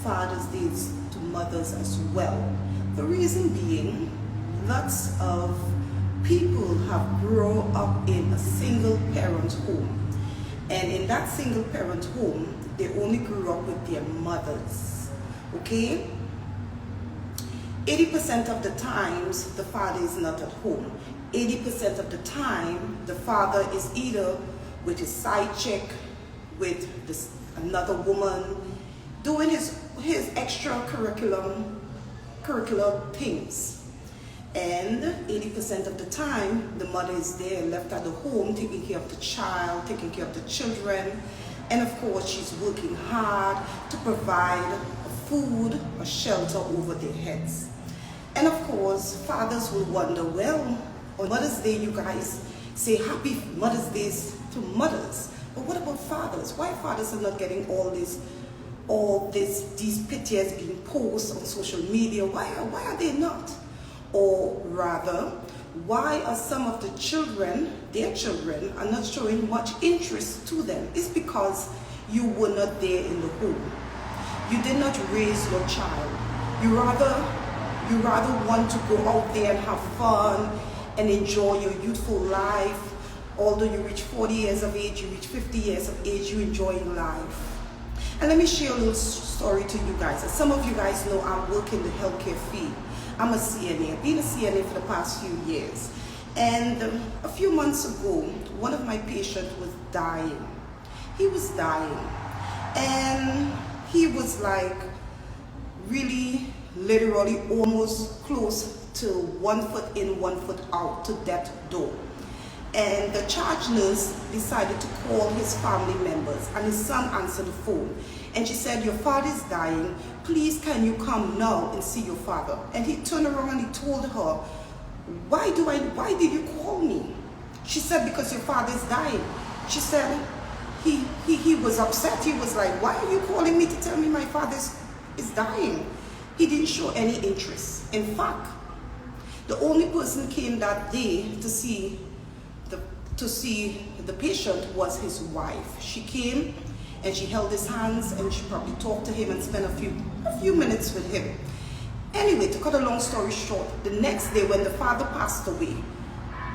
Father's Day to mothers as well. The reason being, lots of people have grown up in a single parent home. And in that single parent home, they only grew up with their mothers. Okay? 80% of the times, the father is not at home. 80% of the time, the father is either with his side chick, with another woman, doing his extracurricular things. And 80% of the time, the mother is there, left at the home, taking care of the child, taking care of the children. And of course, she's working hard to provide food or shelter over their heads. And of course, fathers will wonder, well, on Mother's Day, you guys say Happy Mother's Day to mothers. But what about fathers? Why fathers are not getting these pictures being posted on social media? Why are they not? Or rather, why are some of the children, their children, are not showing much interest to them? It's because you were not there in the home. You did not raise your child. You rather want to go out there and have fun and enjoy your youthful life. Although you reach 40 years of age, you reach 50 years of age, you enjoying life. And let me share a little story to you guys. As some of you guys know, I work in the healthcare field. I'm a CNA. I've been a CNA for the past few years. And a few months ago, one of my patients was dying. He was dying. And he was like really, literally almost close to 1 foot in, 1 foot out to death door. And the charge nurse decided to call his family members, and his son answered the phone. And she said, your father is dying. Please, can you come now and see your father? And he turned around and he told her, why did you call me? She said, because your father is dying. She said, he was upset. He was like, why are you calling me to tell me my father is dying? He didn't show any interest. In fact, the only person came that day to see the patient was his wife. She came and she held his hands and she probably talked to him and spent a few minutes with him. Anyway, to cut a long story short, the next day when the father passed away,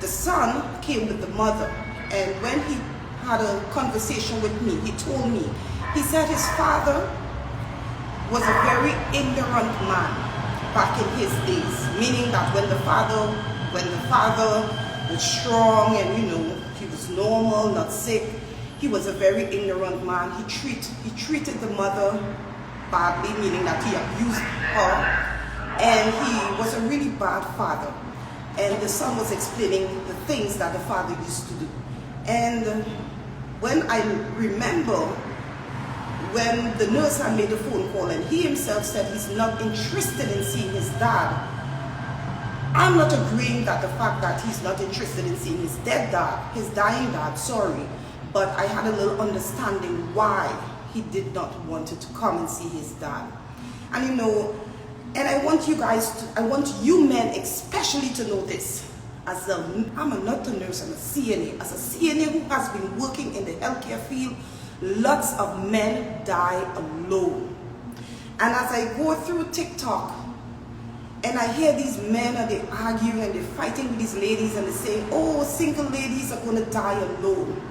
the son came with the mother, and when he had a conversation with me, he told me, he said his father was a very ignorant man back in his days, meaning that when the father was strong and he was normal, not sick, he was a very ignorant man. He treated the mother badly, meaning that he abused her, and he was a really bad father. And the son was explaining the things that the father used to do. And when I remember when the nurse had made a phone call and he himself said he's not interested in seeing his dad, I'm not agreeing that the fact that he's not interested in seeing his dying dad, sorry, but I had a little understanding why he did not want to come and see his dad. And and I want you men especially to know this. I'm not a nurse, I'm a CNA. As a CNA who has been working in the healthcare field, lots of men die alone. And as I go through TikTok, and I hear these men and they argue and they're fighting with these ladies and they say, oh, single ladies are going to die alone.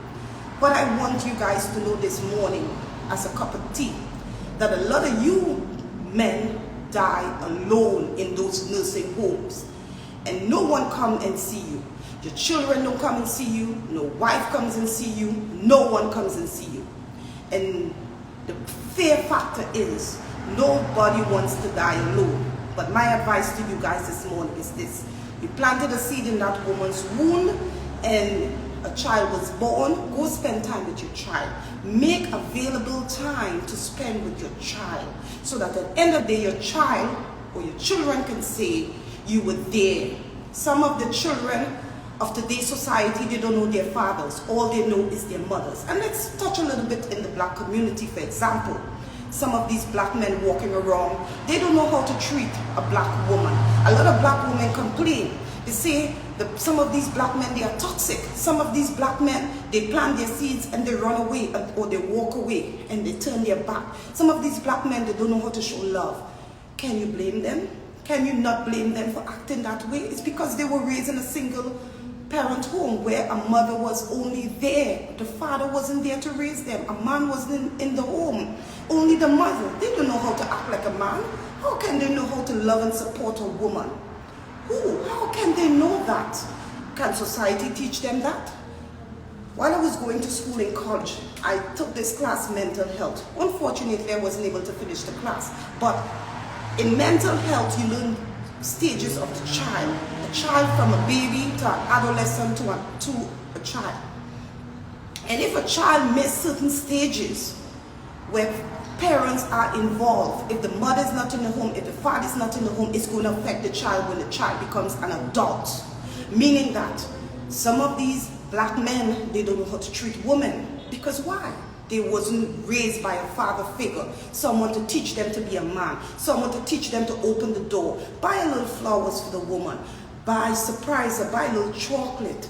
But I want you guys to know this morning, as a cup of tea, that a lot of you men die alone in those nursing homes. And no one comes and see you. Your children don't come and see you. No wife comes and see you. No one comes and see you. And the fear factor is nobody wants to die alone. But my advice to you guys this morning is this. You planted a seed in that woman's womb and a child was born. Go spend time with your child. Make available time to spend with your child so that at the end of the day, your child or your children can say you were there. Some of the children of today's society, they don't know their fathers. All they know is their mothers. And let's touch a little bit in the black community, for example. Some of these black men walking around, they don't know how to treat a black woman. A lot of black women complain They say some of these black men, they are toxic. Some of these black men, they plant their seeds and they run away, or they walk away and they turn their back. Some of these black men, they don't know how to show love. Can you blame them? Can you not blame them for acting that way? It's because they were raised in a single parent home where a mother was only there. The father wasn't there to raise them. A man wasn't in the home. Only the mother. They don't know how to act like a man. How can they know how to love and support a woman? How can they know that? Can society teach them that? While I was going to school in college, I took this class, mental health. Unfortunately, I wasn't able to finish the class. But in mental health, you learn stages of the child. A child from a baby to an adolescent to a child. And if a child misses certain stages where parents are involved, if the mother is not in the home, if the father is not in the home, it's going to affect the child when the child becomes an adult. Meaning that some of these black men, they don't know how to treat women. Because why? They wasn't raised by a father figure, someone to teach them to be a man, someone to teach them to open the door, buy a little flowers for the woman, surprise her, buy a little chocolate,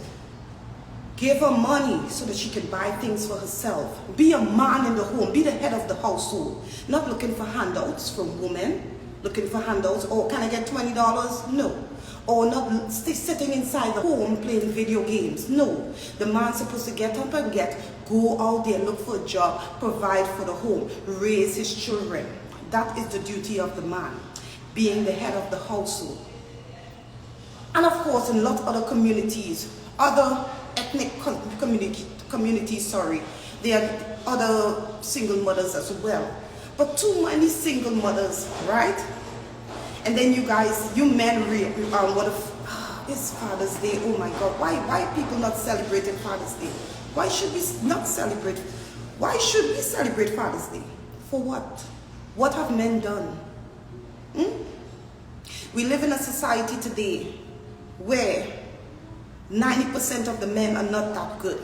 give her money so that she can buy things for herself. Be a man in the home, be the head of the household, not looking for handouts from women, looking for handouts, oh, can I get $20? No. Or not sitting inside the home playing video games. No. The man's supposed to get up and go out there, look for a job, provide for the home, raise his children. That is the duty of the man, being the head of the household. And of course, in a lot of other communities, other ethnic communities, there are other single mothers as well. But too many single mothers, right? And then you guys, you men, it's Father's Day. Oh my God, why are people not celebrating Father's Day? Why should we not celebrate? Why should we celebrate Father's Day? For what? What have men done? We live in a society today where 90% of the men are not that good.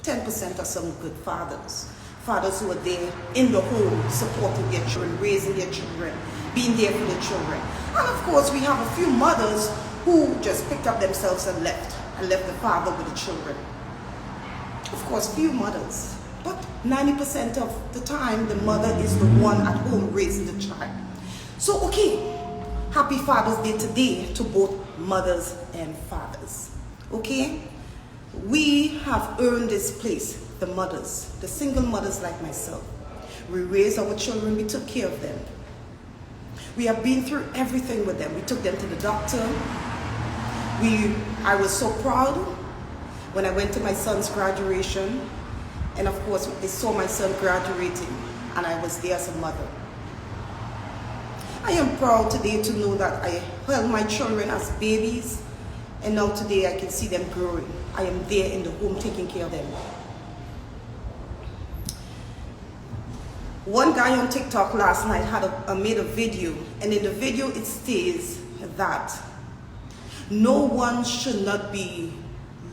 10% are some good fathers. Fathers who are there in the home, supporting their children, raising their children, being there for their children. And of course, we have a few mothers who just picked up themselves and left the father with the children. Of course, few mothers, but 90% of the time, the mother is the one at home raising the child. So, okay, happy Father's Day today to both mothers and fathers. Okay, we have earned this place, the mothers, the single mothers like myself. We raised our children, we took care of them. We have been through everything with them. We took them to the doctor. I was so proud when I went to my son's graduation. And of course, I saw my son graduating and I was there as a mother. I am proud today to know that I held my children as babies, and now today I can see them growing. I am there in the home taking care of them. One guy on TikTok last night made a video, and in the video it states that no one should not be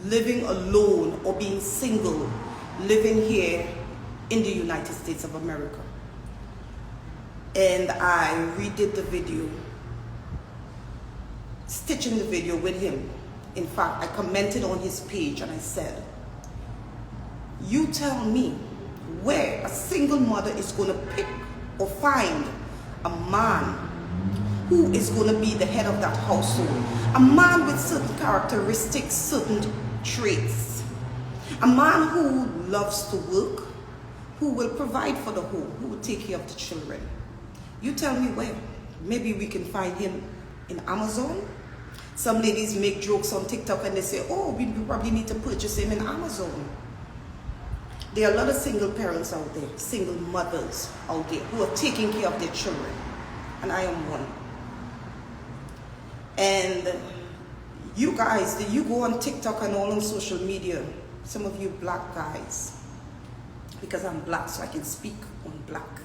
living alone or being single, living here in the United States of America. And I redid the video, stitching the video with him. In fact, I commented on his page and I said, you tell me where a single mother is going to pick or find a man who is going to be the head of that household. A man with certain characteristics, certain traits. A man who loves to work, who will provide for the home, who will take care of the children. You tell me where. Maybe we can find him in Amazon. Some ladies make jokes on TikTok and they say, oh, we probably need to purchase him in Amazon. There are a lot of single parents out there, single mothers out there who are taking care of their children. And I am one. And you guys, you go on TikTok and all on social media, some of you black guys, because I'm black so I can speak on black.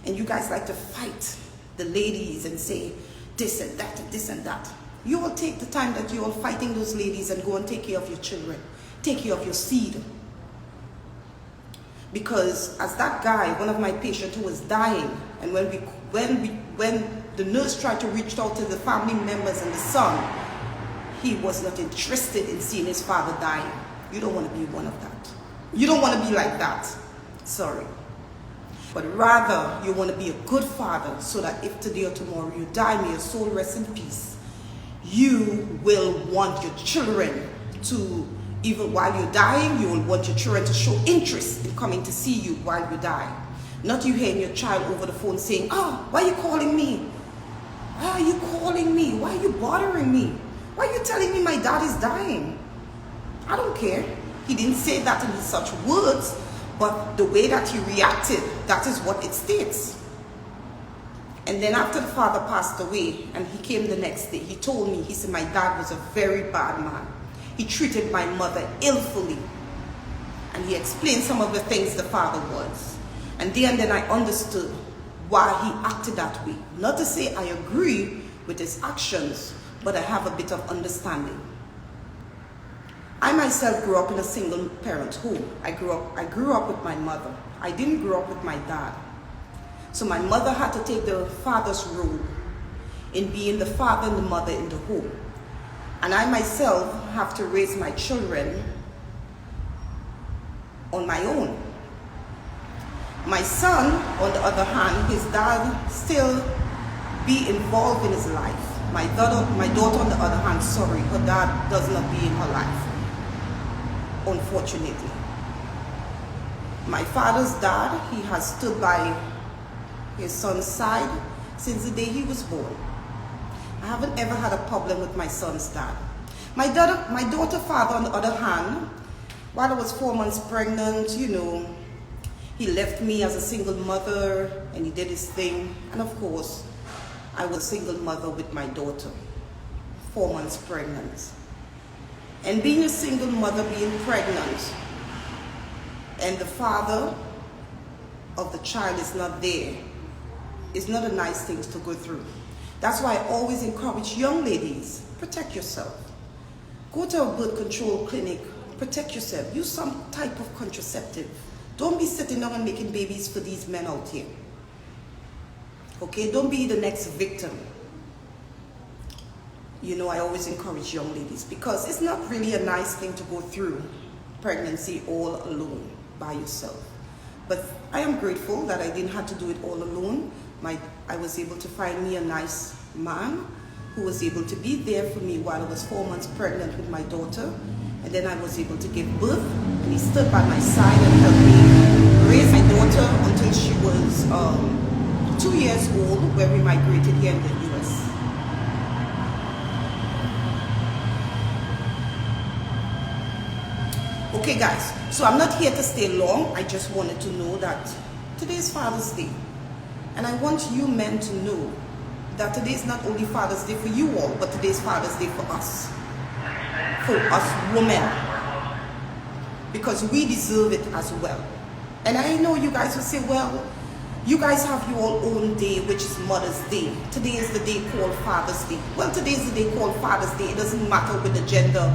And you guys like to fight the ladies and say this and that and this and that. You will take the time that you are fighting those ladies and go and take care of your children. Take care of your seed. Because as that guy, one of my patients who was dying, and when the nurse tried to reach out to the family members and the son, he was not interested in seeing his father dying. You don't want to be one of that. You don't want to be like that. Sorry. But rather, you want to be a good father so that if today or tomorrow you die, may your soul rest in peace. You will want your children to, even while you're dying, you will want your children to show interest in coming to see you while you die. Not you hearing your child over the phone saying, "Oh, why are you calling me? Why are you calling me? Why are you bothering me? Why are you telling me my dad is dying?" I don't care. He didn't say that in such words, but the way that he reacted, that is what it states. And then after the father passed away, and he came the next day, he told me, he said, my dad was a very bad man. He treated my mother illfully. And he explained some of the things the father was. And then I understood why he acted that way. Not to say I agree with his actions, but I have a bit of understanding. I myself grew up in a single parent home. I grew up with my mother. I didn't grow up with my dad. So my mother had to take the father's role in being the father and the mother in the home. And I myself have to raise my children on my own. My son, on the other hand, his dad still be involved in his life. My daughter, on the other hand, sorry, her dad does not be in her life, unfortunately. My father's dad, he has stood by his son's side since the day he was born. I haven't ever had a problem with my son's dad. My daughter's father, on the other hand, while I was 4 months pregnant, you know, he left me as a single mother and he did his thing. And of course, I was a single mother with my daughter, 4 months pregnant. And being a single mother, being pregnant, and the father of the child is not there, it's not a nice thing to go through. That's why I always encourage young ladies, protect yourself. Go to a birth control clinic, protect yourself. Use some type of contraceptive. Don't be sitting down and making babies for these men out here. Okay, don't be the next victim. You know, I always encourage young ladies because it's not really a nice thing to go through pregnancy all alone by yourself. But I am grateful that I didn't have to do it all alone. I was able to find me a nice man who was able to be there for me while I was 4 months pregnant with my daughter. And then I was able to give birth, and he stood by my side and helped me raise my daughter until she was 2 years old, where we migrated here in the US. Okay guys, so I'm not here to stay long. I just wanted to know that today is Father's Day. And I want you men to know that today is not only Father's Day for you all, but today is Father's Day for us. For us women. Because we deserve it as well. And I know you guys will say, well, you guys have your own day, which is Mother's Day. Today is the day called Father's Day. Well, today is the day called Father's Day. It doesn't matter with the gender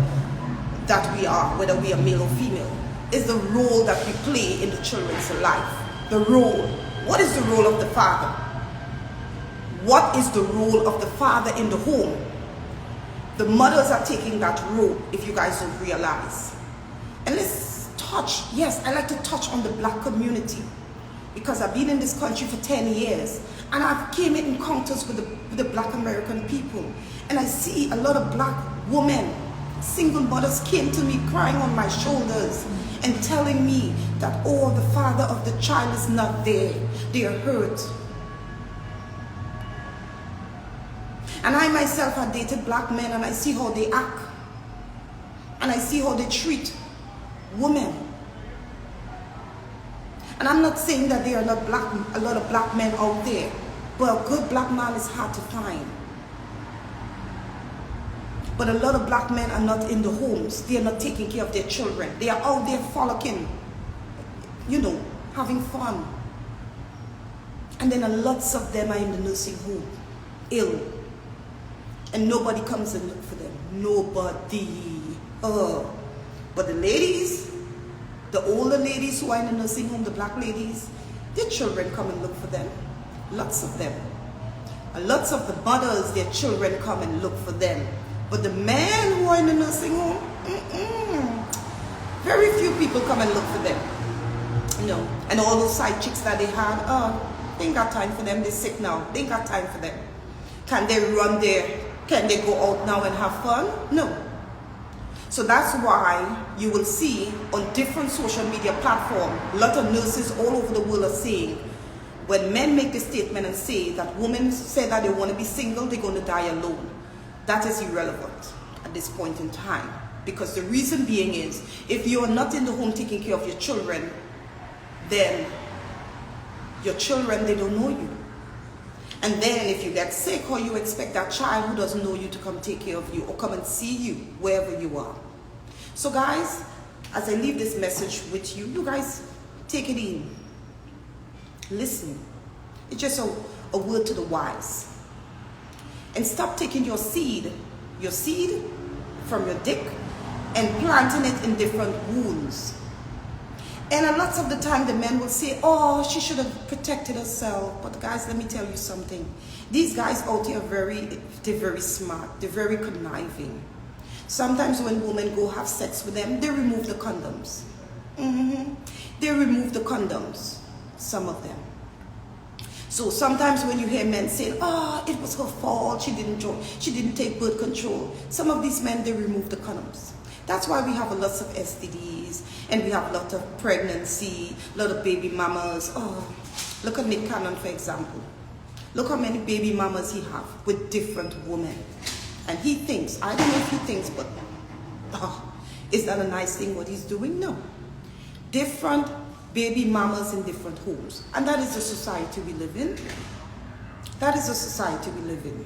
that we are, whether we are male or female. It's the role that we play in the children's life. The role. What is the role of the father? What is the role of the father in the home? The mothers are taking that role, if you guys don't realize. And let's touch, yes, I like to touch on the black community because I've been in this country for 10 years and I've came in encounters with the black American people. And I see a lot of black women, single mothers came to me crying on my shoulders and telling me that, oh, the father of the child is not there. They are hurt. And I myself have dated black men and I see how they act. And I see how they treat women. And I'm not saying that there are not a lot of black men out there, but a good black man is hard to find. But a lot of black men are not in the homes. They are not taking care of their children. They are out there frolicking, you know, having fun. And then lots of them are in the nursing home, ill. And nobody comes and look for them. Nobody. But the ladies, the older ladies who are in the nursing home, the black ladies, their children come and look for them. Lots of them. And lots of the mothers, their children come and look for them. But the men who are in the nursing home, very few people come and look for them. You know, and all those side chicks that they had, they ain't got time for them. They're sick now. They ain't got time for them. Can they run there? Can they go out now and have fun? No. So that's why you will see on different social media platforms, a lot of nurses all over the world are saying, when men make a statement and say that women say that they want to be single, they're going to die alone. That is irrelevant at this point in time. Because the reason being is, if you're not in the home taking care of your children, then your children, they don't know you. And then if you get sick, how you expect that child who doesn't know you to come take care of you or come and see you wherever you are. So guys, as I leave this message with you, you guys take it in. Listen. It's just a word to the wise. And stop taking your seed from your dick and planting it in different wounds. And a lot of the time the men will say, oh, she should have protected herself. But guys, let me tell you something. These guys out here they're very smart. They're very conniving. Sometimes when women go have sex with them, they remove the condoms. They remove the condoms, some of them. So sometimes when you hear men say, oh, it was her fault, she didn't take birth control. Some of these men, they remove the condoms. That's why we have a lot of STDs, and we have a lot of pregnancy, a lot of baby mamas. Oh, look at Nick Cannon, for example. Look how many baby mamas he have with different women. And he thinks, I don't know if he thinks, but is that a nice thing what he's doing? No. Different baby mamas in different homes. And that is the society we live in. That is the society we live in.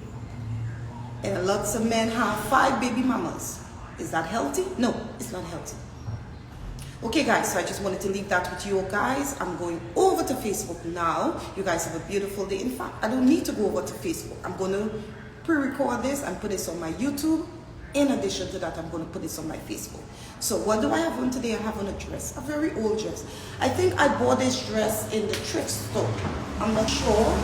And lots of men have 5 baby mamas. Is that healthy? No, it's not healthy. Okay guys, so I just wanted to leave that with you guys. I'm going over to Facebook now. You guys have a beautiful day. In fact, I don't need to go over to Facebook. I'm going to pre-record this and put this on my YouTube. In addition to that, I'm going to put this on my Facebook. So what do I have on today? I have on a dress, a very old dress. I think I bought this dress in the thrift store. I'm not sure.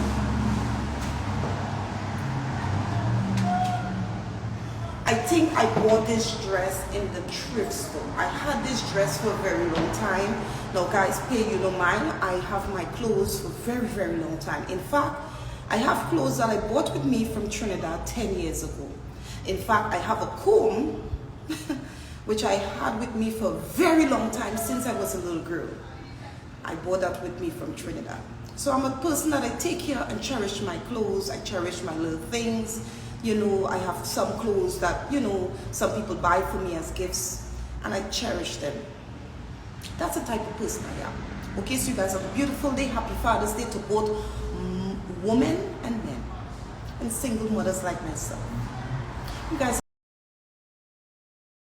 I think I bought this dress in the thrift store. I had this dress for a very long time. Now guys, pay you no mind. I have my clothes for a very, very long time. In fact, I have clothes that I bought with me from Trinidad 10 years ago. In fact, I have a comb, which I had with me for a very long time since I was a little girl. I bought that with me from Trinidad. So I'm a person that I take care and cherish my clothes. I cherish my little things. You know, I have some clothes that, you know, some people buy for me as gifts, and I cherish them. That's the type of person I am. Okay, so you guys have a beautiful day. Happy Father's Day to both women and men, and single mothers like myself. You guys